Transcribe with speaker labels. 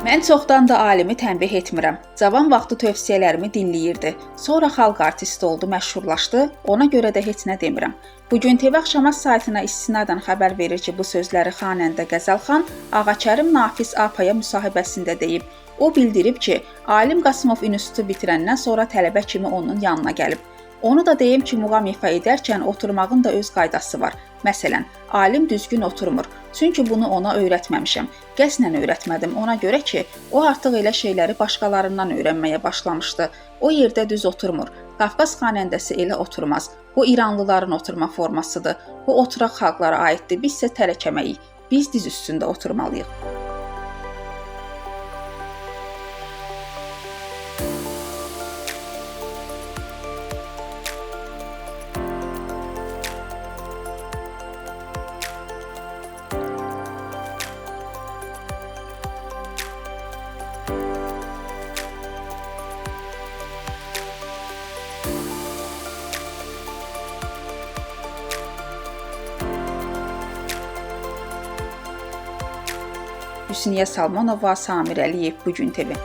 Speaker 1: Mən çoxdan da alimi tənbih etmirəm. Cavan vaxtı tövsiyələrimi dinləyirdi. Sonra xalq artisti oldu, məşhurlaşdı. Ona görə də heç nə demirəm. Bugün TV Axşamaz saytına istinadən xəbər verir ki, bu sözləri xanəndə Qəzəlxan Ağakərim Nafiz Apaya müsahibəsində deyib. O bildirib ki, Alim Qasımov institutu bitirəndən sonra tələbə kimi onun yanına gəlib. Onu da deyim ki, muğam ifa edərkən oturmağın da öz qaydası var. Məsələn, alim düzgün oturmur. Çünki bunu ona öyrətməmişəm. Qəsdən öyrətmədim ona görə ki, o artıq elə şeyləri başqalarından öyrənməyə başlamışdı. O yerdə düz oturmur. Qafqaz xanəndəsi elə oturmaz. Bu İranlıların oturma formasıdır. Bu oturaq xalqlara aiddir. Biz isə tərəkəməyik. Biz diz üstündə oturmalıyıq. Hüsniyə Salmanova, Samir Əliyev, Bugün TV.